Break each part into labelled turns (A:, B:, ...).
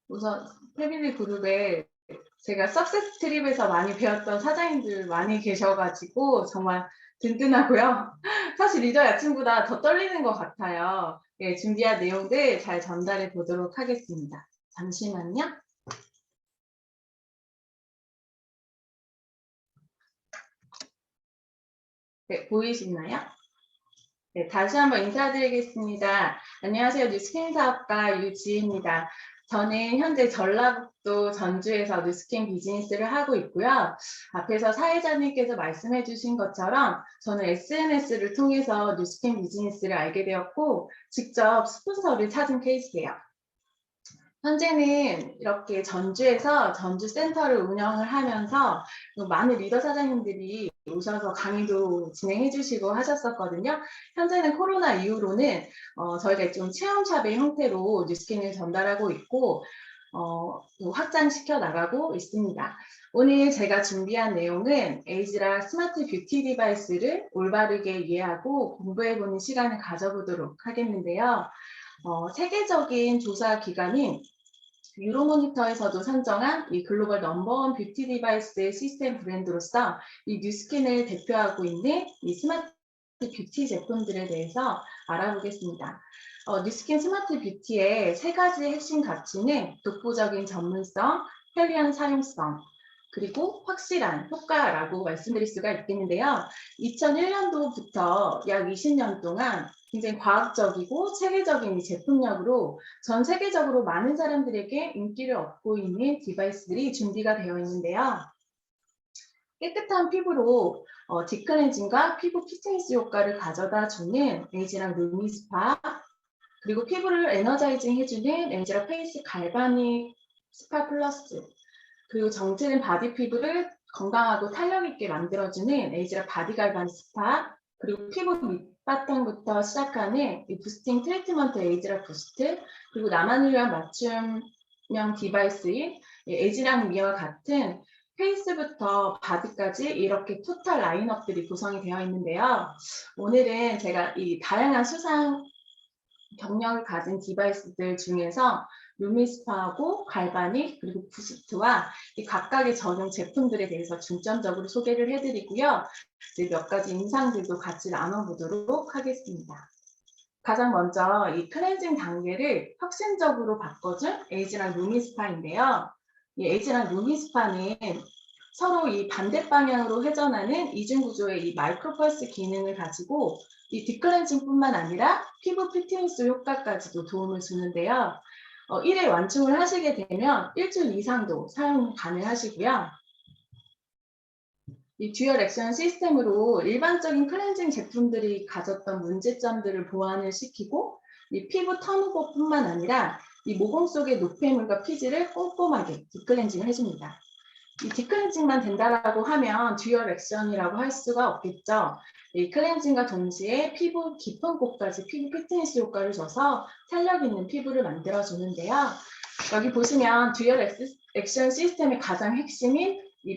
A: 우선 패밀리 그룹에 제가 석세스 트립에서 많이 배웠던 사장님들 많이 계셔가지고 정말 든든하고요. 사실 리더 야친보다 더 떨리는 것 같아요. 예, 준비한 내용들 잘 전달해 보도록 하겠습니다. 잠시만요. 네, 보이시나요? 네, 다시 한번 인사드리겠습니다. 안녕하세요. 뉴스캔 사업가 유지입니다. 저는 현재 전라북도 전주에서 뉴스캔 비즈니스를 하고 있고요. 앞에서 사회자님께서 말씀해 주신 것처럼 저는 SNS를 통해서 뉴스캔 비즈니스를 알게 되었고 직접 스폰서를 찾은 케이스예요. 현재는 이렇게 전주에서 전주 센터를 운영을 하면서 많은 리더 사장님들이 오셔서 강의도 진행해 주시고 하셨었거든요. 현재는 코로나 이후로는 저희가 좀 체험샵의 형태로 뉴스캔을 전달하고 있고 확장시켜 나가고 있습니다. 오늘 제가 준비한 내용은 에이즈라 스마트 뷰티 디바이스를 올바르게 이해하고 공부해보는 시간을 가져보도록 하겠는데요. 세계적인 조사 기관인 유로모니터에서도 선정한 이 글로벌 넘버원 뷰티 디바이스 시스템 브랜드로서 이 뉴스킨을 대표하고 있는 이 스마트 뷰티 제품들에 대해서 알아보겠습니다. 뉴스킨 스마트 뷰티의 세 가지 핵심 가치는 독보적인 전문성, 편리한 사용성, 그리고 확실한 효과라고 말씀드릴 수가 있겠는데요. 2001년도부터 약 20년 동안 굉장히 과학적이고 체계적인 제품력으로 전 세계적으로 많은 사람들에게 인기를 얻고 있는 디바이스들이 준비가 되어 있는데요. 깨끗한 피부로 디클렌징과 피부 피트니스 효과를 가져다 주는 에이지랑 루미스파, 그리고 피부를 에너자이징 해주는 에이지랑 페이스 갈바닉 스파 플러스, 그리고 정체된 바디 피부를 건강하고 탄력 있게 만들어주는 에이지라 바디 갈바닉 스파, 그리고 피부 밑바탕부터 시작하는 이 부스팅 트리트먼트 에이지라 부스트, 그리고 나만을 위한 맞춤형 디바이스인 에이지랑 미와 같은 페이스부터 바디까지 이렇게 토탈 라인업들이 구성이 되어 있는데요. 오늘은 제가 이 다양한 수상 경력을 가진 디바이스들 중에서 루미스파하고 갈바닉 그리고 부스트와 이 각각의 전용 제품들에 대해서 중점적으로 소개를 해드리고요. 이제 몇 가지 인상들도 같이 나눠보도록 하겠습니다. 가장 먼저 이 클렌징 단계를 혁신적으로 바꿔준 에이지랑 루미스파인데요. 이 에이지랑 루미스파는 서로 이 반대 방향으로 회전하는 이중 구조의 이 마이크로펄스 기능을 가지고 이 딥클렌징뿐만 아니라 피부 피트니스 효과까지도 도움을 주는데요. 1회 완충을 하시게 되면 일주일 이상도 사용 가능하시고요. 이 듀얼 액션 시스템으로 일반적인 클렌징 제품들이 가졌던 문제점들을 보완을 시키고 이 피부 턴오버뿐만 아니라 이 모공 속의 노폐물과 피지를 꼼꼼하게 딥클렌징을 해줍니다. 이 딥클렌징만 된다라고 하면 듀얼 액션이라고 할 수가 없겠죠. 이 클렌징과 동시에 피부 깊은 곳까지 피부 피트니스 효과를 줘서 탄력 있는 피부를 만들어주는데요. 여기 보시면 듀얼 액션 시스템의 가장 핵심인 이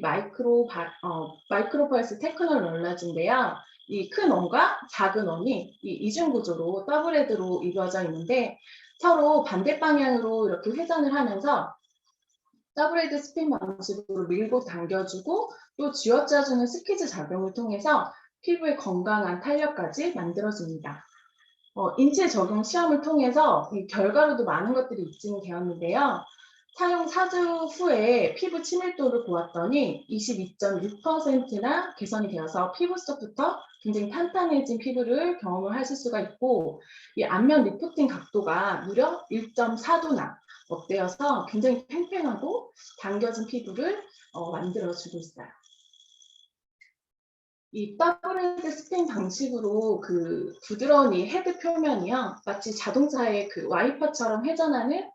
A: 마이크로펄스 테크놀로지인데요. 이 큰 원과 작은 원이 이 이중 구조로 더블 헤드로 이루어져 있는데 서로 반대 방향으로 이렇게 회전을 하면서 더블헤드 스핀 방식으로 밀고 당겨주고 또 쥐어짜주는 스퀴즈 작용을 통해서 피부의 건강한 탄력까지 만들어줍니다. 인체 적용 시험을 통해서 이 결과로도 많은 것들이 입증이 되었는데요. 사용 4주 후에 피부 친밀도를 보았더니 22.6%나 개선이 되어서 피부 속부터 굉장히 탄탄해진 피부를 경험을 하실 수가 있고 이 안면 리프팅 각도가 무려 1.4도나 업되어서 굉장히 팽팽하고 당겨진 피부를 만들어주고 있어요. 이 더블헤드 스핀 방식으로 그 부드러운 이 헤드 표면이요, 마치 자동차의 그 와이퍼처럼 회전하는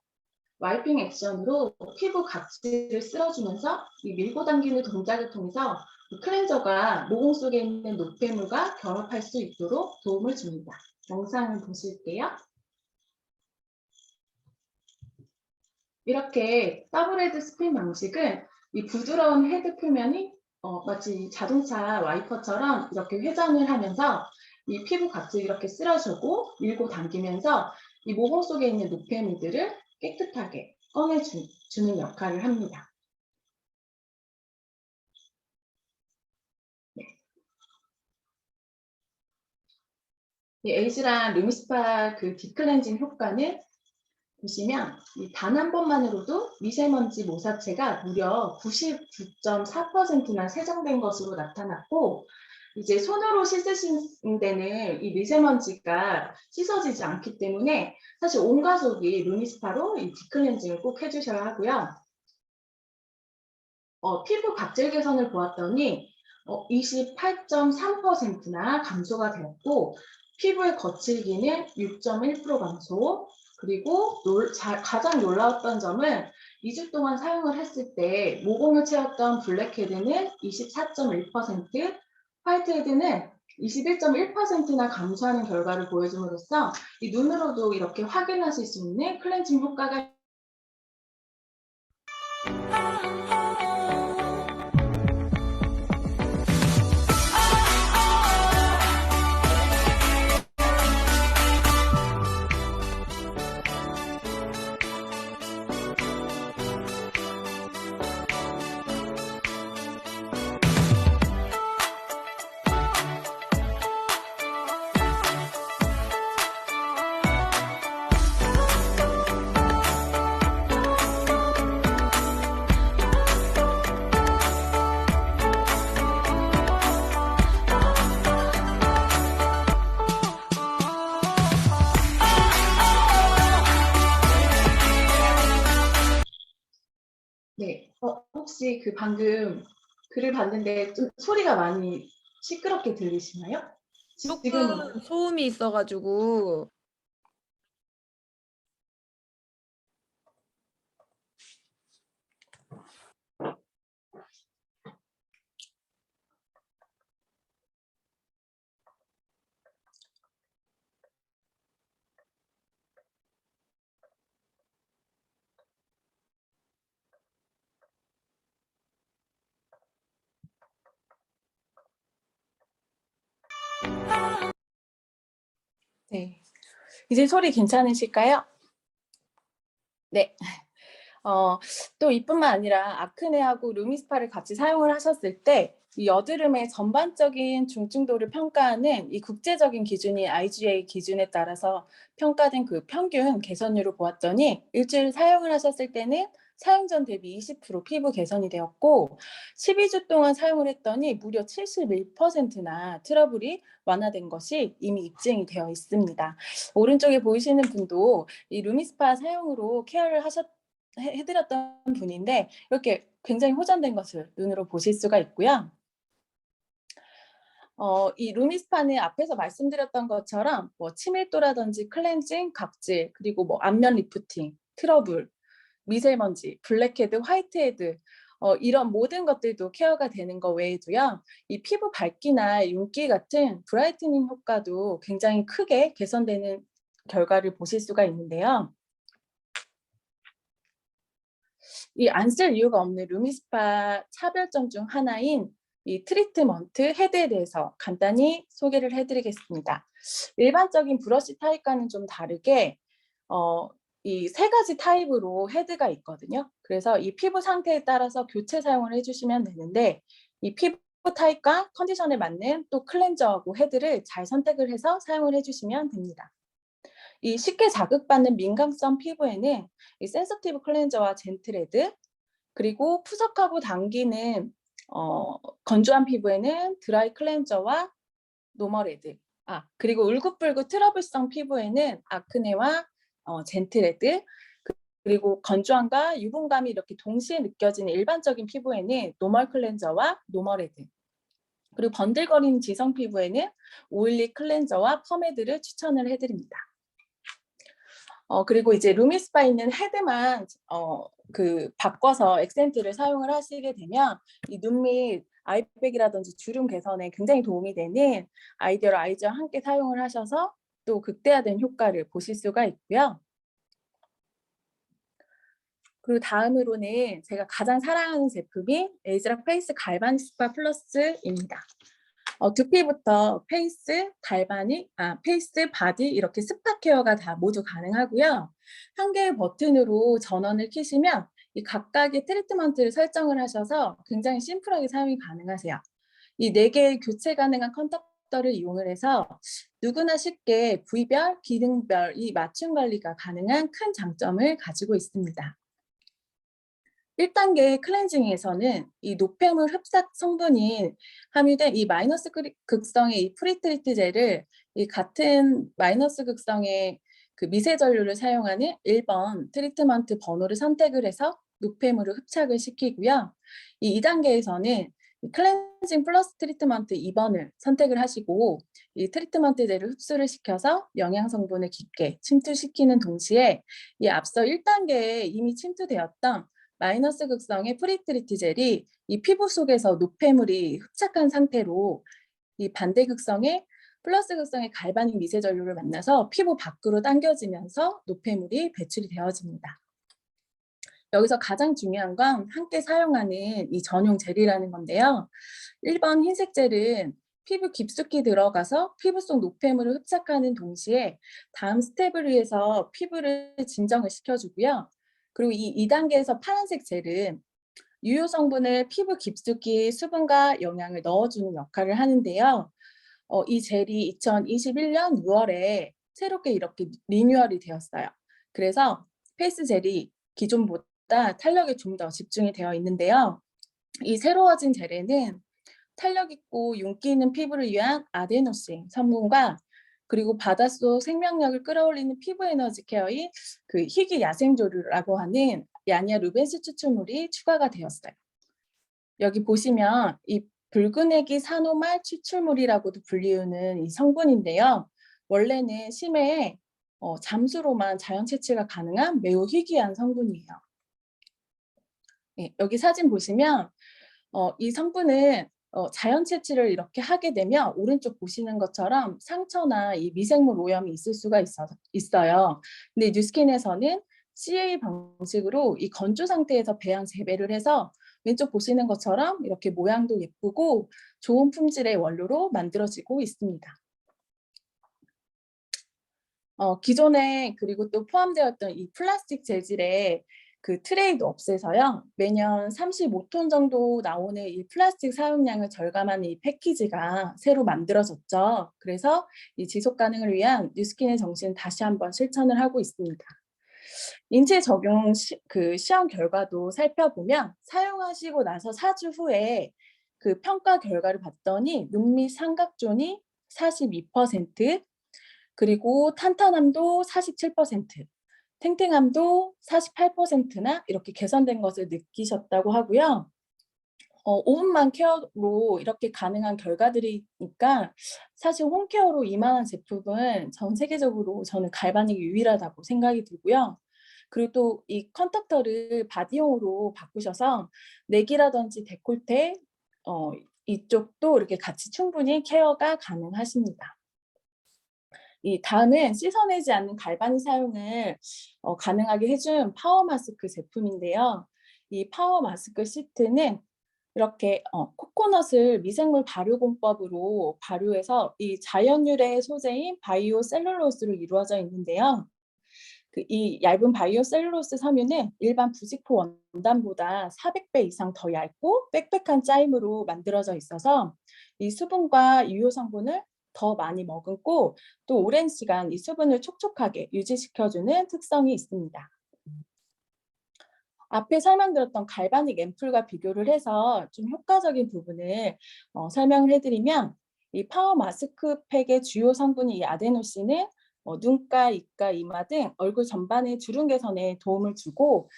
A: 와이핑 액션으로 피부 각질을 쓸어주면서 이 밀고 당기는 동작을 통해서 클렌저가 모공 속에 있는 노폐물과 결합할 수 있도록 도움을 줍니다. 영상을 보실게요. 이렇게 더블헤드 스핀 방식은 이 부드러운 헤드 표면이 마치 자동차 와이퍼처럼 이렇게 회전을 하면서 이 피부 각질 이렇게 쓸어주고 밀고 당기면서 이 모공 속에 있는 노폐물들을 깨끗하게 꺼내주는 역할을 합니다. 네. 이 에이즈랑 루미스파 그 딥클렌징 효과는 보시면 단 한 번만으로도 미세먼지 모사체가 무려 99.4%나 세정된 것으로 나타났고, 이제 손으로 씻으신 데는 이 미세먼지가 씻어지지 않기 때문에 사실 온 가족이 루미스파로 이 딥클렌징을 꼭 해주셔야 하고요. 피부 각질 개선을 보았더니 28.3%나 감소가 되었고, 피부의 거칠기는 6.1% 감소, 그리고 가장 놀라웠던 점은 2주 동안 사용을 했을 때 모공을 채웠던 블랙헤드는 24.1%, 화이트헤드는 21.1%나 감소하는 결과를 보여줌으로써 이 눈으로도 이렇게 확인하실 수 있는 클렌징 효과가 네. 혹시 그 방금 글을 봤는데 좀 소리가 많이 시끄럽게 들리시나요? 지금
B: 조금 소음이 있어가지고.
C: 네. 이제 소리 괜찮으실까요? 네. 또 이뿐만 아니라 아크네하고 루미스파를 같이 사용을 하셨을 때 이 여드름의 전반적인 중증도를 평가하는 이 국제적인 기준이 IGA 기준에 따라서 평가된 그 평균 개선율을 보았더니 일주일 사용을 하셨을 때는 사용 전 대비 20% 피부 개선이 되었고 12주 동안 사용을 했더니 무려 71%나 트러블이 완화된 것이 이미 입증이 되어 있습니다. 오른쪽에 보이시는 분도 이 루미스파 사용으로 케어를 해드렸던 분인데 이렇게 굉장히 호전된 것을 눈으로 보실 수가 있고요. 이 루미스파는 앞에서 말씀드렸던 것처럼 뭐 치밀도라든지 클렌징, 각질, 그리고 뭐 안면 리프팅, 트러블, 미세먼지, 블랙헤드, 화이트헤드 이런 모든 것들도 케어가 되는 거 외에도요. 이 피부 밝기나 윤기 같은 브라이트닝 효과도 굉장히 크게 개선되는 결과를 보실 수가 있는데요. 이 안 쓸 이유가 없는 루미스파 차별점 중 하나인 이 트리트먼트 헤드에 대해서 간단히 소개를 해드리겠습니다. 일반적인 브러쉬 타입과는 좀 다르게 이 세 가지 타입으로 헤드가 있거든요. 그래서 이 피부 상태에 따라서 교체 사용을 해주시면 되는데 이 피부 타입과 컨디션에 맞는 또 클렌저하고 헤드를 잘 선택을 해서 사용을 해주시면 됩니다. 이 쉽게 자극받는 민감성 피부에는 이 센서티브 클렌저와 젠틀헤드, 그리고 푸석하고 당기는 건조한 피부에는 드라이 클렌저와 노멀헤드, 그리고 울긋불긋 트러블성 피부에는 아크네와 젠틀헤드, 그리고 건조함과 유분감이 이렇게 동시에 느껴지는 일반적인 피부에는 노멀 클렌저와 노멀헤드, 그리고 번들거리는 지성 피부에는 오일리 클렌저와 펌헤드를 추천을 해드립니다. 그리고 이제 루미스파 있는 헤드만 바꿔서 액센트를 사용을 하시게 되면 이 눈 밑 아이백이라든지 주름 개선에 굉장히 도움이 되는 아이디어로 아이즈와 함께 사용을 하셔서 또 극대화된 효과를 보실 수가 있고요. 그리고 다음으로는 제가 가장 사랑하는 제품이 에이즈락 페이스 갈바닉 스파 플러스입니다. 두피부터 페이스, 페이스, 바디 이렇게 스파 케어가 다 모두 가능하고요. 한 개의 버튼으로 전원을 켜시면 이 각각의 트리트먼트를 설정을 하셔서 굉장히 심플하게 사용이 가능하세요. 이 4개의 교체 가능한 컨덕터를 이용을 해서 누구나 쉽게 부위별, 기능별 이 맞춤 관리가 가능한 큰 장점을 가지고 있습니다. 1단계 클렌징에서는 이 노폐물 흡착 성분이 함유된 이 마이너스 극성의 이 프리트리트 젤을 이 같은 마이너스 극성의 그 미세 전류를 사용하는 1번 트리트먼트 번호를 선택을 해서 노폐물을 흡착을 시키고요. 이 2단계에서는 클렌징 플러스 트리트먼트 2번을 선택을 하시고 이 트리트먼트 젤을 흡수를 시켜서 영양 성분을 깊게 침투시키는 동시에 이 앞서 1단계에 이미 침투되었던 마이너스 극성의 프리트리트 젤이 이 피부 속에서 노폐물이 흡착한 상태로 이 반대 극성의 플러스 극성의 갈바닉 미세 전류를 만나서 피부 밖으로 당겨지면서 노폐물이 배출이 되어집니다. 여기서 가장 중요한 건 함께 사용하는 이 전용 젤이라는 건데요. 1번 흰색 젤은 피부 깊숙이 들어가서 피부 속 노폐물을 흡착하는 동시에 다음 스텝을 위해서 피부를 진정을 시켜주고요. 그리고 이 2단계에서 파란색 젤은 유효 성분을 피부 깊숙이 수분과 영양을 넣어주는 역할을 하는데요. 이 젤이 2021년 6월에 새롭게 이렇게 리뉴얼이 되었어요. 그래서 페이스 젤이 기존보다 탄력에 좀 더 집중이 되어 있는데요. 이 새로워진 젤에는 탄력 있고 윤기 있는 피부를 위한 아데노신 성분과 그리고 바닷속 생명력을 끌어올리는 피부 에너지 케어인 그 희귀 야생조류라고 하는 야니아 루벤스 추출물이 추가가 되었어요. 여기 보시면 이 붉은애기 산호말 추출물이라고도 불리우는 이 성분인데요. 원래는 심해에 잠수로만 자연 채취가 가능한 매우 희귀한 성분이에요. 네, 여기 사진 보시면 이 성분은 자연 채취를 이렇게 하게 되면 오른쪽 보시는 것처럼 상처나 이 미생물 오염이 있을 수가 있어요. 근데 뉴스킨에서는 CA 방식으로 이 건조 상태에서 배양 재배를 해서 왼쪽 보시는 것처럼 이렇게 모양도 예쁘고 좋은 품질의 원료로 만들어지고 있습니다. 기존에 그리고 또 포함되었던 이 플라스틱 재질의 그 트레이도 없애서요. 매년 35톤 정도 나오는 이 플라스틱 사용량을 절감하는 이 패키지가 새로 만들어졌죠. 그래서 이 지속 가능을 위한 뉴스킨의 정신을 다시 한번 실천을 하고 있습니다. 인체 적용 시험 결과도 살펴보면 사용하시고 나서 4주 후에 그 평가 결과를 봤더니 눈밑 삼각존이 42%, 그리고 탄탄함도 47%, 탱탱함도 48%나 이렇게 개선된 것을 느끼셨다고 하고요. 5분만 케어로 이렇게 가능한 결과들이니까 사실 홈케어로 이만한 제품은 전 세계적으로 저는 갈바닉이 유일하다고 생각이 들고요. 그리고 또 이 컨덕터를 바디용으로 바꾸셔서 내기라든지 데콜테 이쪽도 이렇게 같이 충분히 케어가 가능하십니다. 이 다음은 씻어내지 않는 갈바닉 사용을 가능하게 해준 파워 마스크 제품인데요. 이 파워 마스크 시트는 이렇게 코코넛을 미생물 발효 공법으로 발효해서 이 자연 유래 소재인 바이오 셀룰로스로 이루어져 있는데요. 이 얇은 바이오 셀룰로스 섬유는 일반 부직포 원단보다 400배 이상 더 얇고 빽빽한 짜임으로 만들어져 있어서 이 수분과 유효 성분을 더 많이 머금고 또 오랜 시간 이 수분을 촉촉하게 유지시켜주는 특성이 있습니다. 앞에 설명드렸던 갈바닉 앰플과 비교를 해서 좀 효과적인 부분을 설명을 해드리면 이 파워 마스크팩의 주요 성분이 이 아데노신은 눈가, 입가, 이마 등 얼굴 전반의 주름 개선에 도움을 주고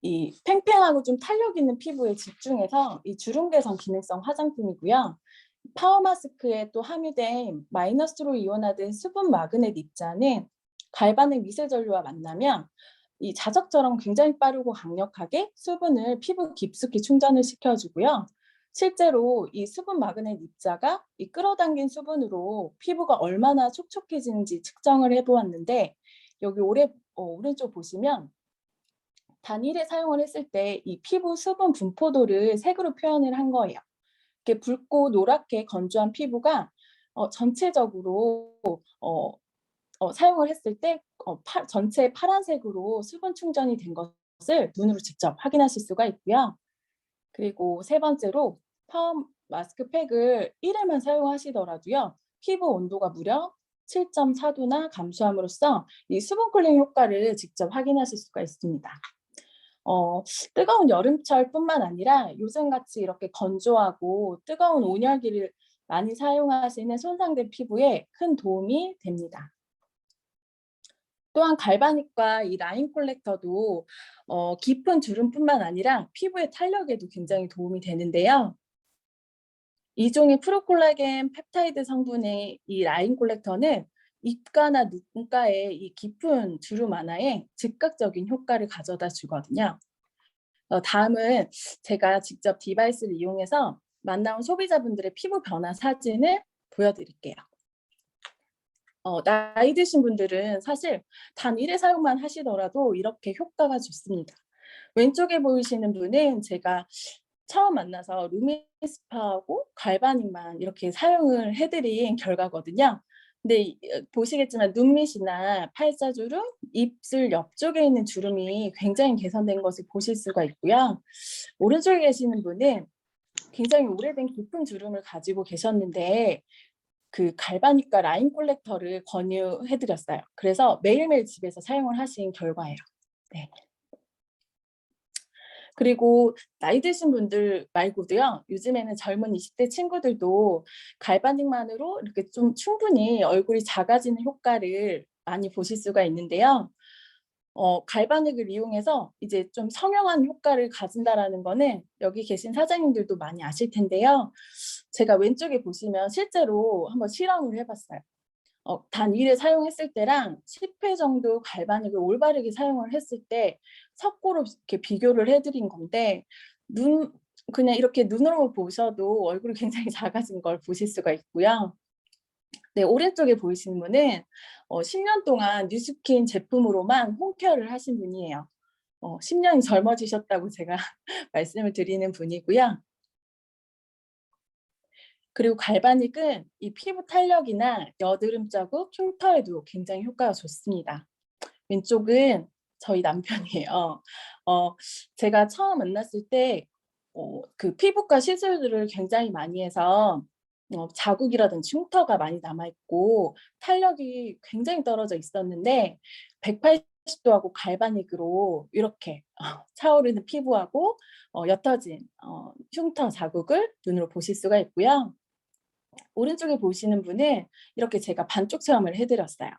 C: 이 팽팽하고 좀 탄력 있는 피부에 집중해서 이 주름 개선 기능성 화장품이고요. 파워 마스크에 또 함유된 마이너스로 이온화된 수분 마그넷 입자는 갈바닉 미세 전류와 만나면 이 자석처럼 굉장히 빠르고 강력하게 수분을 피부 깊숙이 충전을 시켜주고요. 실제로 이 수분 마그넷 입자가 이 끌어당긴 수분으로 피부가 얼마나 촉촉해지는지 측정을 해보았는데 여기 오른쪽 보시면 단일에 사용을 했을 때 이 피부 수분 분포도를 색으로 표현을 한 거예요. 이렇게 붉고 노랗게 건조한 피부가 전체적으로 사용을 했을 때 전체 파란색으로 수분 충전이 된 것을 눈으로 직접 확인하실 수가 있고요. 그리고 세 번째로 펌 마스크팩을 1회만 사용하시더라도요. 피부 온도가 무려 7.4도나 감소함으로써 이 수분 쿨링 효과를 직접 확인하실 수가 있습니다. 뜨거운 여름철뿐만 아니라 요즘같이 이렇게 건조하고 뜨거운 온열기를 많이 사용하시는 손상된 피부에 큰 도움이 됩니다. 또한 갈바닉과 이 라인 콜렉터도 깊은 주름뿐만 아니라 피부의 탄력에도 굉장히 도움이 되는데요. 이종의 프로콜라겐 펩타이드 성분의 이 라인 콜렉터는 입가나 눈가의 이 깊은 주름 완화에 즉각적인 효과를 가져다 주거든요. 다음은 제가 직접 디바이스를 이용해서 만나온 소비자분들의 피부 변화 사진을 보여드릴게요. 나이 드신 분들은 사실 단 1회 사용만 하시더라도 이렇게 효과가 좋습니다. 왼쪽에 보이시는 분은 제가 처음 만나서 루미스파하고 갈바닉만 이렇게 사용을 해드린 결과거든요. 근데 보시겠지만 눈밑이나 팔자주름, 입술 옆쪽에 있는 주름이 굉장히 개선된 것을 보실 수가 있고요. 오른쪽에 계시는 분은 굉장히 오래된 깊은 주름을 가지고 계셨는데 그 갈바닉과 라인 콜렉터를 권유해드렸어요. 그래서 매일매일 집에서 사용을 하신 결과예요. 네. 그리고 나이 드신 분들 말고도요. 요즘에는 젊은 20대 친구들도 갈바닉만으로 이렇게 좀 충분히 얼굴이 작아지는 효과를 많이 보실 수가 있는데요. 갈바닉을 이용해서 이제 좀 성형한 효과를 가진다라는 거는 여기 계신 사장님들도 많이 아실 텐데요. 제가 왼쪽에 보시면 실제로 한번 실험을 해봤어요. 단 1회 사용했을 때랑 10회 정도 갈바닉을 올바르게 사용을 했을 때 석고로 이렇게 비교를 해드린 건데 그냥 이렇게 눈으로 보셔도 얼굴이 굉장히 작아진 걸 보실 수가 있고요. 네, 오른쪽에 보이시는 분은 10년 동안 뉴스킨 제품으로만 홈케어를 하신 분이에요. 10년이 젊어지셨다고 제가 말씀을 드리는 분이고요. 그리고 갈바닉은 이 피부 탄력이나 여드름 자국, 흉터에도 굉장히 효과가 좋습니다. 왼쪽은 저희 남편이에요. 제가 처음 만났을 때 그 피부과 시술들을 굉장히 많이 해서 자국이라든지 흉터가 많이 남아있고 탄력이 굉장히 떨어져 있었는데 180도하고 갈바닉으로 이렇게 차오르는 피부하고 옅어진 흉터 자국을 눈으로 보실 수가 있고요. 오른쪽에 보시는 분은 이렇게 제가 반쪽 체험을 해드렸어요.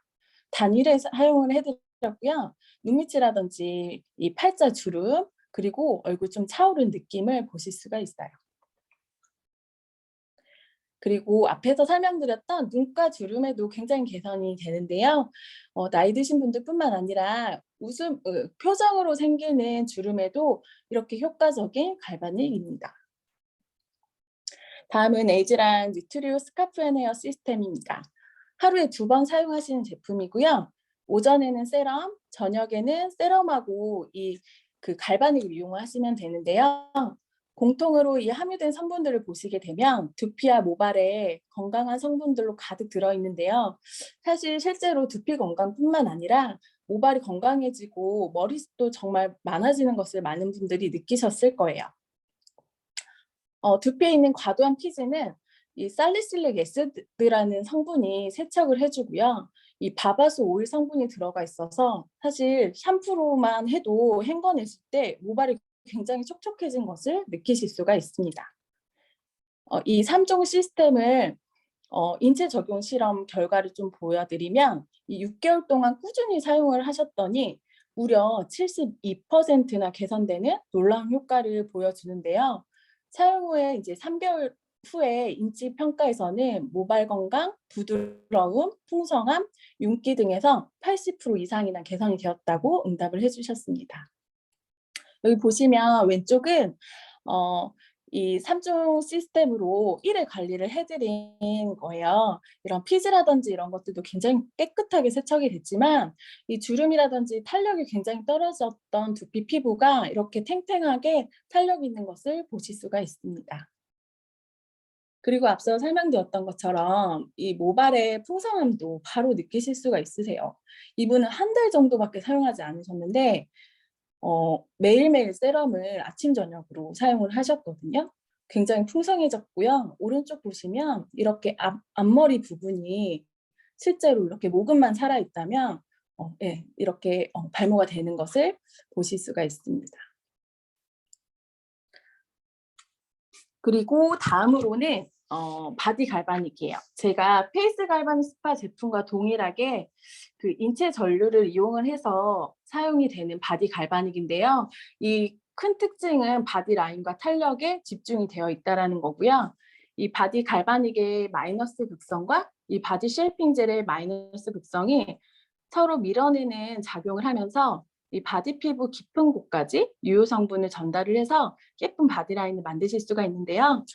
C: 단일에 사용을 해드렸고요. 눈밑이라든지 이 팔자 주름 그리고 얼굴 좀 차오른 느낌을 보실 수가 있어요. 그리고 앞에서 설명드렸던 눈가 주름에도 굉장히 개선이 되는데요. 나이 드신 분들뿐만 아니라 표정으로 생기는 주름에도 이렇게 효과적인 갈바닉입니다. 다음은 에이즈란 뉴트리오 스카프 앤 헤어 시스템입니다. 하루에 2번 사용하시는 제품이고요. 오전에는 세럼, 저녁에는 세럼하고 그 갈바닉을 이용하시면 되는데요. 공통으로 이 함유된 성분들을 보시게 되면 두피와 모발에 건강한 성분들로 가득 들어있는데요. 사실 실제로 두피 건강뿐만 아니라 모발이 건강해지고 머리숱도 정말 많아지는 것을 많은 분들이 느끼셨을 거예요. 두피에 있는 과도한 피지는 이 살리실릭 애시드라는 성분이 세척을 해주고요. 이 바바수 오일 성분이 들어가 있어서 사실 샴푸로만 해도 헹궈냈을 때 모발이 굉장히 촉촉해진 것을 느끼실 수가 있습니다. 이 3종 시스템을 인체 적용 실험 결과를 좀 보여드리면 이 6개월 동안 꾸준히 사용을 하셨더니 무려 72%나 개선되는 놀라운 효과를 보여주는데요. 사용 후에 이제 3개월 후에 인지 평가에서는 모발 건강, 부드러움, 풍성함, 윤기 등에서 80% 이상이나 개선이 되었다고 응답을 해주셨습니다. 여기 보시면 왼쪽은 이 3종 시스템으로 1회 관리를 해드린 거예요. 이런 피지라든지 이런 것들도 굉장히 깨끗하게 세척이 됐지만 이 주름이라든지 탄력이 굉장히 떨어졌던 두피 피부가 이렇게 탱탱하게 탄력 있는 것을 보실 수가 있습니다. 그리고 앞서 설명드렸던 것처럼 이 모발의 풍성함도 바로 느끼실 수가 있으세요. 이분은 한 달 정도밖에 사용하지 않으셨는데 매일매일 세럼을 아침 저녁으로 사용을 하셨거든요. 굉장히 풍성해졌고요. 오른쪽 보시면 이렇게 앞머리 부분이 실제로 이렇게 모근만 살아있다면 예, 이렇게 발모가 되는 것을 보실 수가 있습니다. 그리고 다음으로는 바디 갈바닉이에요. 제가 페이스 갈바닉 스파 제품과 동일하게 그 인체 전류를 이용을 해서 사용이 되는 바디 갈바닉인데요. 이 큰 특징은 바디 라인과 탄력에 집중이 되어 있다는 거고요. 이 바디 갈바닉의 마이너스 극성과 이 바디 쉐이핑 젤의 마이너스 극성이 서로 밀어내는 작용을 하면서 이 바디 피부 깊은 곳까지 유효 성분을 전달을 해서 예쁜 바디라인을 만드실 수가 있는데요.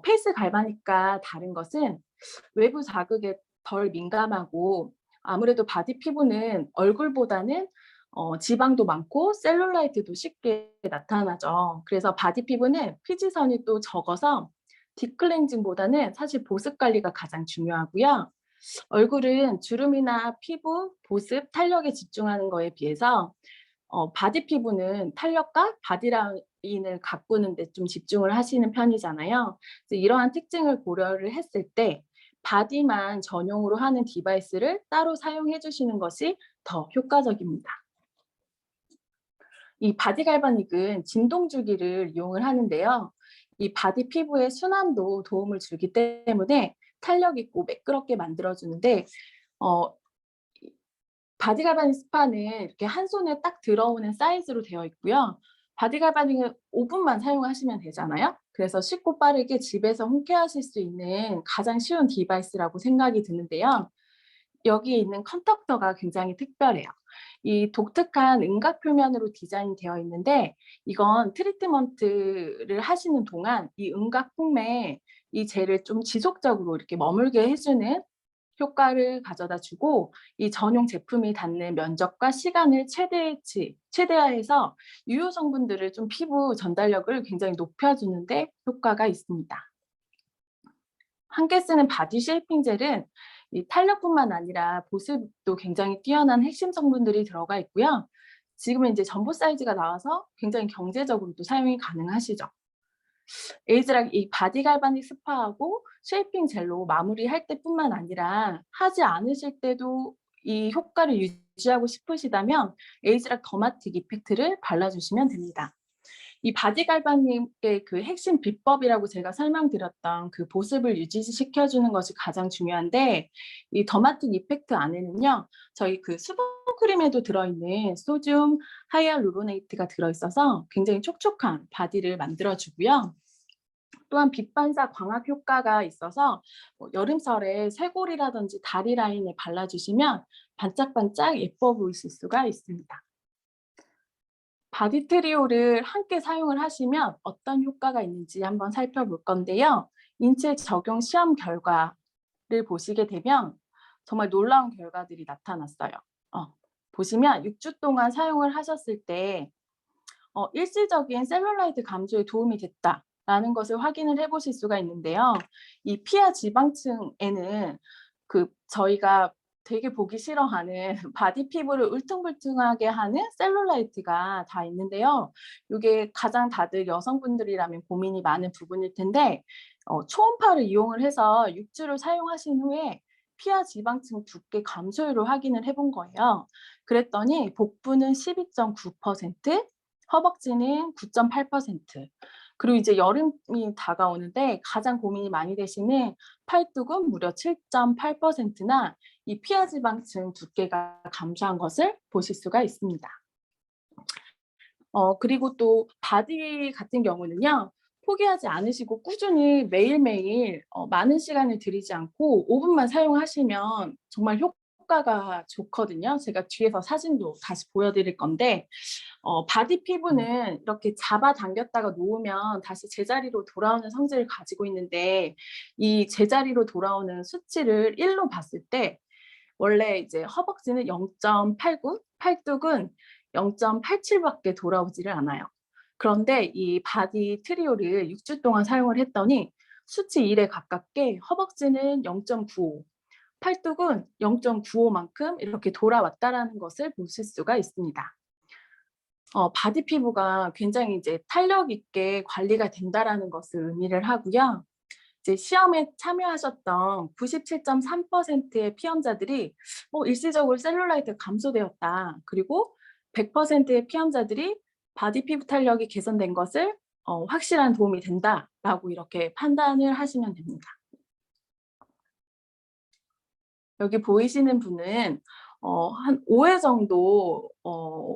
C: 페이스 갈바닉과 다른 것은 외부 자극에 덜 민감하고 아무래도 바디 피부는 얼굴보다는 지방도 많고 셀룰라이트도 쉽게 나타나죠. 그래서 바디 피부는 피지선이 또 적어서 딥클렌징보다는 사실 보습 관리가 가장 중요하고요. 얼굴은 주름이나 피부, 보습, 탄력에 집중하는 거에 비해서 바디 피부는 탄력과 바디라인을 가꾸는 데 좀 집중을 하시는 편이잖아요. 그래서 이러한 특징을 고려를 했을 때 바디만 전용으로 하는 디바이스를 따로 사용해 주시는 것이 더 효과적입니다. 이 바디 갈바닉은 진동 주기를 이용을 하는데요. 이 바디 피부의 순환도 도움을 주기 때문에 탄력 있고 매끄럽게 만들어주는데 바디 갈바닉 스파는 이렇게 한 손에 딱 들어오는 사이즈로 되어 있고요. 바디 갈바닉은 5분만 사용하시면 되잖아요. 그래서 쉽고 빠르게 집에서 홈케어하실 수 있는 가장 쉬운 디바이스라고 생각이 드는데요. 여기에 있는 컨덕터가 굉장히 특별해요. 이 독특한 음각 표면으로 디자인이 되어 있는데 이건 트리트먼트를 하시는 동안 이 음각 폼에 이 젤을 좀 지속적으로 이렇게 머물게 해주는 효과를 가져다 주고 이 전용 제품이 닿는 면적과 시간을 최대화해서 유효 성분들을 좀 피부 전달력을 굉장히 높여주는데 효과가 있습니다. 함께 쓰는 바디 쉐이핑 젤은 이 탄력뿐만 아니라 보습도 굉장히 뛰어난 핵심 성분들이 들어가 있고요. 지금은 이제 전보 사이즈가 나와서 굉장히 경제적으로도 사용이 가능하시죠. 에이즈락 이 바디 갈바닉 스파하고 쉐이핑 젤로 마무리할 때뿐만 아니라 하지 않으실 때도 이 효과를 유지하고 싶으시다면 에이즈락 더마틱 이펙트를 발라주시면 됩니다. 이 바디 갈바닉의 그 핵심 비법이라고 제가 설명드렸던 그 보습을 유지시켜주는 것이 가장 중요한데 이 더마틱 이펙트 안에는요 저희 그 수분크림에도 들어있는 소듐 하이알루로네이트가 들어있어서 굉장히 촉촉한 바디를 만들어주고요. 또한 빛 반사 광학 효과가 있어서 여름철에 쇄골이라든지 다리 라인에 발라주시면 반짝반짝 예뻐 보이실 수가 있습니다. 바디 트리오를 함께 사용을 하시면 어떤 효과가 있는지 한번 살펴볼 건데요. 인체 적용 시험 결과를 보시게 되면 정말 놀라운 결과들이 나타났어요. 보시면 6주 동안 사용을 하셨을 때 일시적인 셀룰라이트 감소에 도움이 됐다라는 것을 확인을 해보실 수가 있는데요. 이 피하 지방층에는 저희가 되게 보기 싫어하는 바디 피부를 울퉁불퉁하게 하는 셀룰라이트가 다 있는데요. 이게 가장 다들 여성분들이라면 고민이 많은 부분일 텐데 초음파를 이용을 해서 6주를 사용하신 후에 피하 지방층 두께 감소율을 확인을 해본 거예요. 그랬더니 복부는 12.9%, 허벅지는 9.8%, 그리고 이제 여름이 다가오는데 가장 고민이 많이 되시는 팔뚝은 무려 7.8%나 이 피하 지방층 두께가 감소한 것을 보실 수가 있습니다. 그리고 또 바디 같은 경우는요. 포기하지 않으시고 꾸준히 매일매일 많은 시간을 들이지 않고 5분만 사용하시면 정말 효과가 좋거든요. 제가 뒤에서 사진도 다시 보여드릴 건데 바디 피부는 이렇게 잡아당겼다가 놓으면 다시 제자리로 돌아오는 성질을 가지고 있는데 이 제자리로 돌아오는 수치를 1로 봤을 때 원래 이제 허벅지는 0.89, 팔뚝은 0.87밖에 돌아오지를 않아요. 그런데 이 바디 트리오를 6주 동안 사용을 했더니 수치 1에 가깝게 허벅지는 0.95, 팔뚝은 0.95만큼 이렇게 돌아왔다라는 것을 보실 수가 있습니다. 바디 피부가 굉장히 이제 탄력 있게 관리가 된다라는 것을 의미를 하고요. 이제 시험에 참여하셨던 97.3%의 피험자들이 일시적으로 셀룰라이트가 감소되었다. 그리고 100%의 피험자들이 바디 피부 탄력이 개선된 것을 확실한 도움이 된다라고 이렇게 판단을 하시면 됩니다. 여기 보이시는 분은 한 5회 정도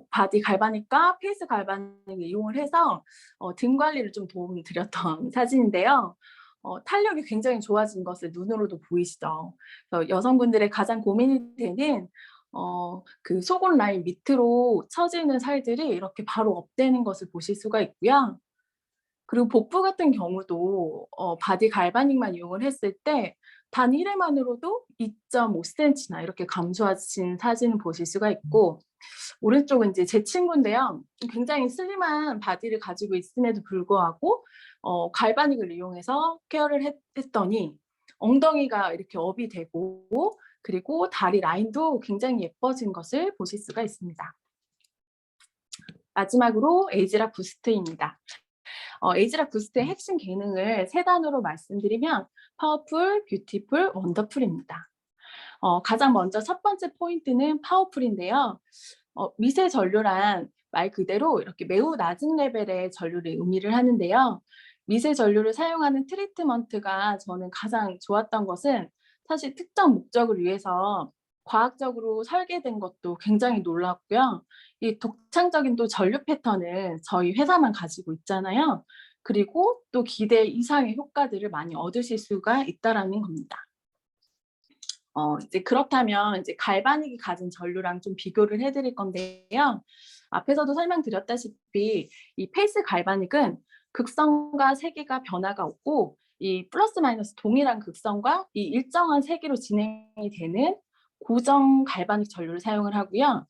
C: 바디 갈바닉과 페이스 갈바닉을 이용을 해서 등 관리를 좀 도움을 드렸던 사진인데요. 탄력이 굉장히 좋아진 것을 눈으로도 보이시죠. 여성분들의 가장 고민이 되는 그 속옷 라인 밑으로 처지는 살들이 이렇게 바로 업되는 것을 보실 수가 있고요. 그리고 복부 같은 경우도 바디 갈바닉만 이용을 했을 때 단 1회만으로도 2.5cm나 이렇게 감소하신 사진을 보실 수가 있고, 오른쪽은 이제 제 친구인데요. 굉장히 슬림한 바디를 가지고 있음에도 불구하고 갈바닉을 이용해서 케어를 했더니 엉덩이가 이렇게 업이 되고, 그리고 다리 라인도 굉장히 예뻐진 것을 보실 수가 있습니다. 마지막으로 에이지락 부스트입니다. 에이지락 부스트의 핵심 기능을 3단어로 말씀드리면 파워풀, 뷰티풀, 원더풀입니다. 가장 먼저 첫 번째 포인트는 파워풀인데요. 미세 전류란 말 그대로 이렇게 매우 낮은 레벨의 전류를 의미를 하는데요. 미세 전류를 사용하는 트리트먼트가 저는 가장 좋았던 것은 사실 특정 목적을 위해서 과학적으로 설계된 것도 굉장히 놀랍고요. 이 독창적인 또 전류 패턴을 저희 회사만 가지고 있잖아요. 그리고 또 기대 이상의 효과들을 많이 얻으실 수가 있다라는 겁니다. 이제 그렇다면 이제 갈바닉이 가진 전류랑 좀 비교를 해드릴 건데요. 앞에서도 설명드렸다시피 이 페이스 갈바닉은 극성과 세기가 변화가 없고 이 플러스 마이너스 동일한 극성과 이 일정한 세기로 진행이 되는 고정 갈바닉 전류를 사용을 하고요.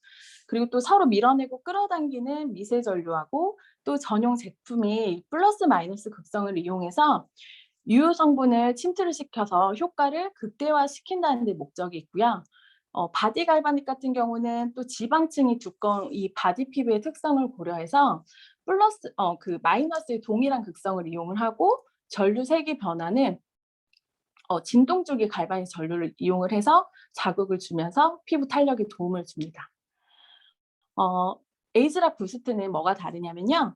C: 그리고 또 서로 밀어내고 끌어당기는 미세 전류하고 또 전용 제품이 플러스 마이너스 극성을 이용해서 유효 성분을 침투를 시켜서 효과를 극대화시킨다는 데 목적이 있고요. 바디 갈바닉 같은 경우는 또 지방층이 두꺼운 이 바디 피부의 특성을 고려해서 플러스 그 마이너스의 동일한 극성을 이용을 하고 전류 색이 변화는 진동주기 갈바닉 전류를 이용을 해서 자극을 주면서 피부 탄력에 도움을 줍니다. 에이지락 부스트는 뭐가 다르냐면요.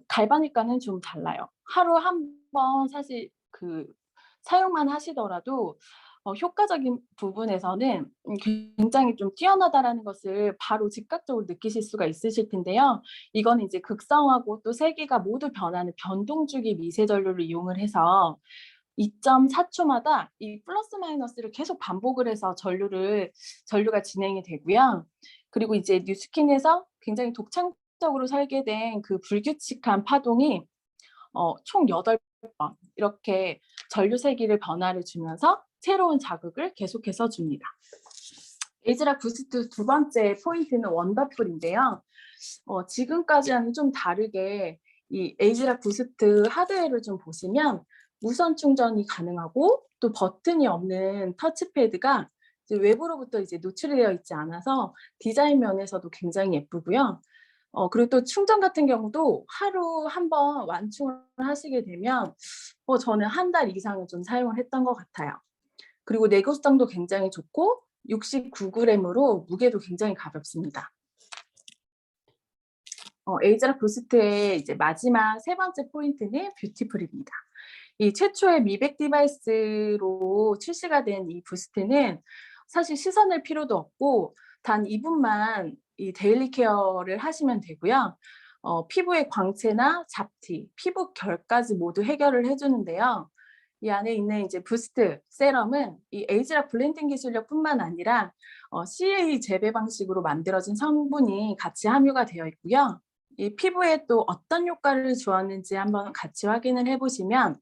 C: 갈바닉과는 좀 달라요. 하루 한 번 사실 그 사용만 하시더라도 효과적인 부분에서는 굉장히 좀 뛰어나다라는 것을 바로 즉각적으로 느끼실 수가 있으실 텐데요. 이거는 이제 극성하고 또 세기가 모두 변하는 변동주기 미세 전류를 이용을 해서 2.4초마다 이 플러스 마이너스를 계속 반복을 해서 전류가 진행이 되고요. 그리고 이제 뉴스킨에서 굉장히 독창적으로 설계된 그 불규칙한 파동이 총 8번 이렇게 전류 세기를 변화를 주면서 새로운 자극을 계속해서 줍니다. 에이지락 부스트 두 번째 포인트는 원더풀인데요. 지금까지와는 좀 다르게 이 에이지락 부스트 하드웨어를 좀 보시면 무선 충전이 가능하고 또 버튼이 없는 터치패드가 이제 외부로부터 이제 노출이 되어 있지 않아서 디자인 면에서도 굉장히 예쁘고요. 그리고 또 충전 같은 경우도 하루 한 번 완충을 하시게 되면 저는 한 달 이상을 좀 사용을 했던 것 같아요. 그리고 내구성도 굉장히 좋고 69g으로 무게도 굉장히 가볍습니다. 에이지락 부스트의 이제 마지막 세 번째 포인트는 뷰티풀입니다. 이 최초의 미백 디바이스로 출시가 된 이 부스트는 사실 씻어낼 필요도 없고 단 2분만 이 데일리 케어를 하시면 되고요. 피부의 광채나 잡티, 피부 결까지 모두 해결을 해주는데요. 이 안에 있는 이제 부스트 세럼은 이 에이지락 블렌딩 기술력뿐만 아니라 CA 재배 방식으로 만들어진 성분이 같이 함유가 되어 있고요. 이 피부에 또 어떤 효과를 주었는지 한번 같이 확인을 해보시면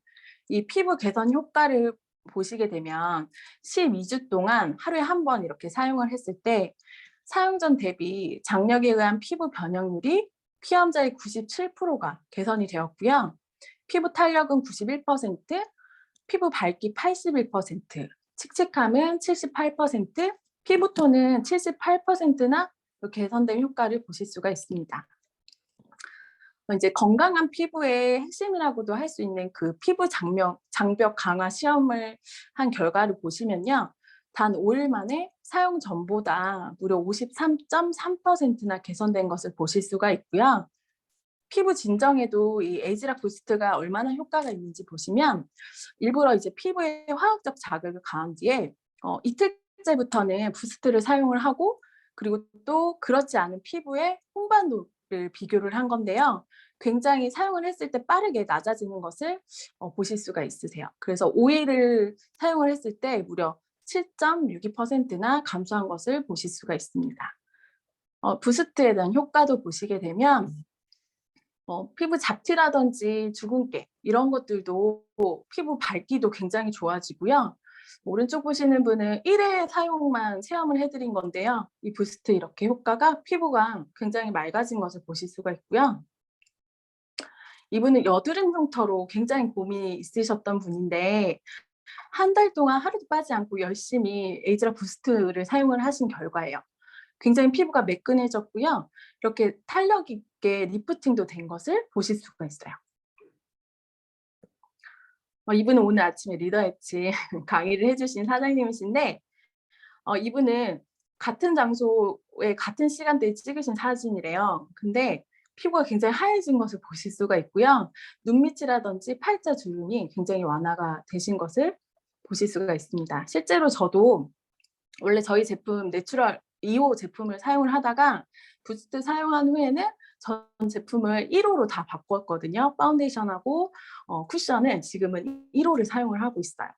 C: 이 피부 개선 효과를 보시게 되면 12주 동안 하루에 한 번 이렇게 사용을 했을 때 사용 전 대비 장력에 의한 피부 변형률이 피험자의 97%가 개선이 되었고요. 피부 탄력은 91%, 피부 밝기 81%, 칙칙함은 78%, 피부톤은 78%나 개선된 효과를 보실 수가 있습니다. 이제 건강한 피부의 핵심이라고도 할 수 있는 그 피부 장벽 강화 시험을 한 결과를 보시면요. 단 5일 만에 사용 전보다 무려 53.3%나 개선된 것을 보실 수가 있고요. 피부 진정에도 이 에이지락 부스트가 얼마나 효과가 있는지 보시면 일부러 이제 피부에 화학적 자극을 가한 뒤에 이틀째부터는 부스트를 사용을 하고 그리고 또 그렇지 않은 피부에 홍반도를 비교를 한 건데요. 굉장히 사용을 했을 때 빠르게 낮아지는 것을 보실 수가 있으세요. 그래서 5일을 사용을 했을 때 무려 7.62%나 감소한 것을 보실 수가 있습니다. 부스트에 대한 효과도 보시게 되면 피부 잡티라든지 주근깨 이런 것들도 피부 밝기도 굉장히 좋아지고요. 오른쪽 보시는 분은 1회 사용만 체험을 해드린 건데요. 이 부스트 이렇게 효과가 피부가 굉장히 맑아진 것을 보실 수가 있고요. 이분은 여드름 흉터로 굉장히 고민이 있으셨던 분인데 한 달 동안 하루도 빠지 않고 열심히 에이지락 부스트를 사용을 하신 결과예요. 굉장히 피부가 매끈해졌고요. 이렇게 탄력 있게 리프팅도 된 것을 보실 수가 있어요. 이분은 오늘 아침에 리더 엣지 강의를 해주신 사장님이신데 이분은 같은 장소에 같은 시간대에 찍으신 사진이래요. 근데 피부가 굉장히 하얘진 것을 보실 수가 있고요. 눈밑이라든지 팔자 주름이 굉장히 완화가 되신 것을 보실 수가 있습니다. 실제로 저도 원래 저희 제품 내추럴 2호 제품을 사용을 하다가 부스트 사용한 후에는 전 제품을 1호로 다 바꿨거든요. 파운데이션하고 쿠션을 지금은 1호를 사용을 하고 있어요.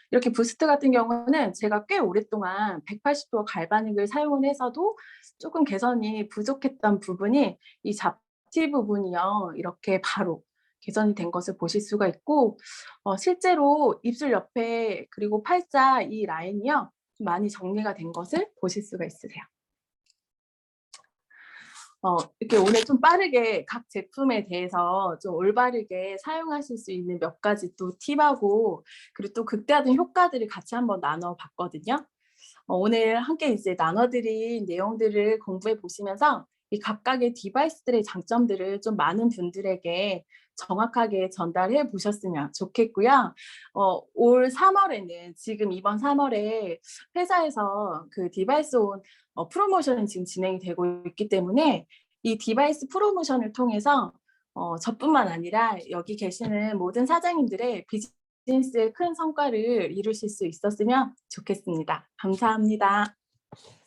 C: 이렇게 부스트 같은 경우는 제가 꽤 오랫동안 180도 갈바닉을 사용을 해서도 조금 개선이 부족했던 부분이 이 잡티 부분이요. 이렇게 바로 개선이 된 것을 보실 수가 있고 실제로 입술 옆에 그리고 팔자 이 라인이요. 좀 많이 정리가 된 것을 보실 수가 있으세요. 이렇게 오늘 좀 빠르게 각 제품에 대해서 좀 올바르게 사용하실 수 있는 몇 가지 또 팁하고 그리고 또 극대화된 효과들을 같이 한번 나눠봤거든요. 오늘 함께 이제 나눠드린 내용들을 공부해 보시면서 이 각각의 디바이스들의 장점들을 좀 많은 분들에게 정확하게 전달해 보셨으면 좋겠고요. 올 3월에는 지금 이번 3월에 회사에서 그 디바이스 온 프로모션이 지금 진행이 되고 있기 때문에 이 디바이스 프로모션을 통해서 저뿐만 아니라 여기 계시는 모든 사장님들의 비즈니스의 큰 성과를 이루실 수 있었으면 좋겠습니다. 감사합니다.